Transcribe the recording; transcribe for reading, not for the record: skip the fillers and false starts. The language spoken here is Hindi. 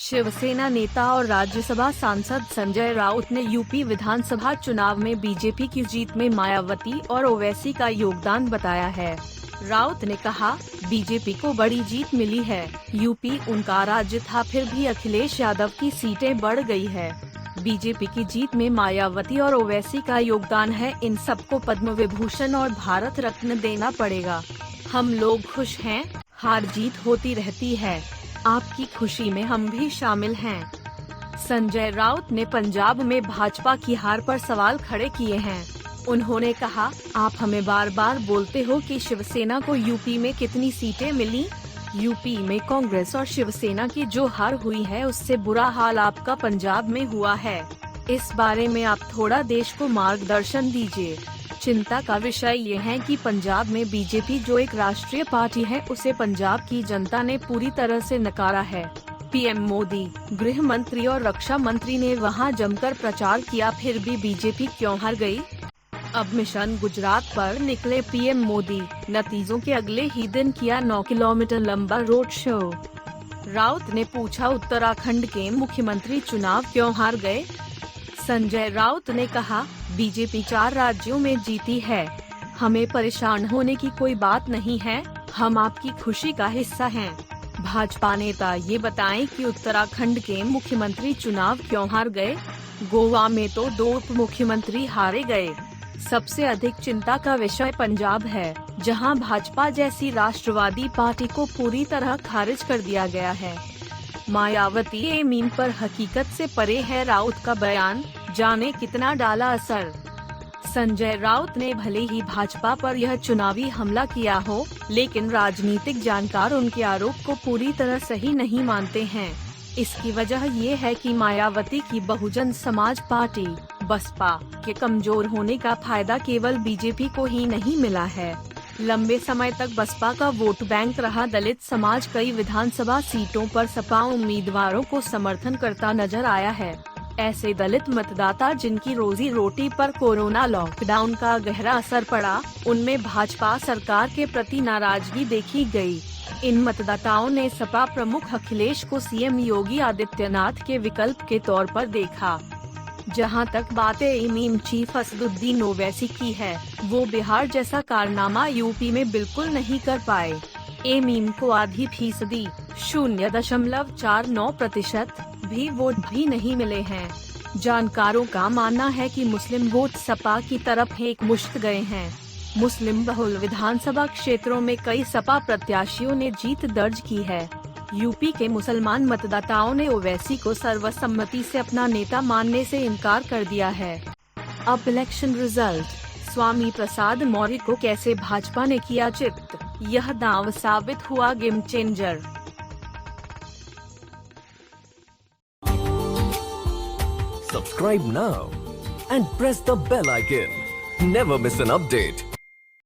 शिवसेना नेता और राज्यसभा सांसद संजय राउत ने यूपी विधानसभा चुनाव में बीजेपी की जीत में मायावती और ओवैसी का योगदान बताया है। राउत ने कहा, बीजेपी को बड़ी जीत मिली है। यूपी उनका राज्य था, फिर भी अखिलेश यादव की सीटें बढ़ गई है। बीजेपी की जीत में मायावती और ओवैसी का योगदान है। इन सबको पद्म विभूषण और भारत रत्न देना पड़ेगा। हम लोग खुश हैं, हार जीत होती रहती है। आपकी खुशी में हम भी शामिल हैं। संजय राउत ने पंजाब में भाजपा की हार पर सवाल खड़े किए हैं। उन्होंने कहा, आप हमें बार बार बोलते हो कि शिवसेना को यूपी में कितनी सीटें मिली। यूपी में कांग्रेस और शिवसेना की जो हार हुई है, उससे बुरा हाल आपका पंजाब में हुआ है। इस बारे में आप थोड़ा देश को मार्गदर्शन दीजिए। चिंता का विषय ये है कि पंजाब में बीजेपी जो एक राष्ट्रीय पार्टी है, उसे पंजाब की जनता ने पूरी तरह से नकारा है। पीएम मोदी, गृह मंत्री और रक्षा मंत्री ने वहां जमकर प्रचार किया, फिर भी बीजेपी क्यों हार गई? अब मिशन गुजरात पर निकले पीएम मोदी, नतीजों के अगले ही दिन किया 9 किलोमीटर लंबा रोड शो। राउत ने पूछा, उत्तराखंड के मुख्यमंत्री चुनाव क्यों हार गए? संजय राउत ने कहा, बीजेपी 4 राज्यों में जीती है। हमें परेशान होने की कोई बात नहीं है, हम आपकी खुशी का हिस्सा हैं। भाजपा नेता ये बताएं कि उत्तराखंड के मुख्यमंत्री चुनाव क्यों हार गए? गोवा में तो 2 उप मुख्यमंत्री हारे गए। सबसे अधिक चिंता का विषय पंजाब है, जहां भाजपा जैसी राष्ट्रवादी पार्टी को पूरी तरह खारिज कर दिया गया है। मायावती ए मीम पर हकीकत से परे है राउत का बयान, जाने कितना डाला असर। संजय राउत ने भले ही भाजपा पर यह चुनावी हमला किया हो, लेकिन राजनीतिक जानकार उनके आरोप को पूरी तरह सही नहीं मानते हैं। इसकी वजह ये है कि मायावती की बहुजन समाज पार्टी बसपा के कमजोर होने का फायदा केवल बीजेपी को ही नहीं मिला है। लंबे समय तक बसपा का वोट बैंक रहा दलित समाज कई विधानसभा सीटों पर सपा उम्मीदवारों को समर्थन करता नजर आया है। ऐसे दलित मतदाता जिनकी रोजी रोटी पर कोरोना लॉकडाउन का गहरा असर पड़ा, उनमें भाजपा सरकार के प्रति नाराजगी देखी गई। इन मतदाताओं ने सपा प्रमुख अखिलेश को सीएम योगी आदित्यनाथ के विकल्प के तौर पर देखा। जहां तक बातें इमाम चीफ असदुद्दीन ओवैसी की है, वो बिहार जैसा कारनामा यूपी में बिल्कुल नहीं कर पाए। एमीम को आधी फीसदी 0.49% भी वोट भी नहीं मिले हैं। जानकारों का मानना है कि मुस्लिम वोट सपा की तरफ एकमुश्त गए हैं। मुस्लिम बहुल विधानसभा क्षेत्रों में कई सपा प्रत्याशियों ने जीत दर्ज की है। यूपी के मुसलमान मतदाताओं ने ओवैसी को सर्वसम्मति से अपना नेता मानने से इनकार कर दिया है। अब इलेक्शन रिजल्ट, स्वामी प्रसाद मौर्य को कैसे भाजपा ने किया चित, यह दांव साबित हुआ game changer. Subscribe now and press the bell icon. Never miss an update.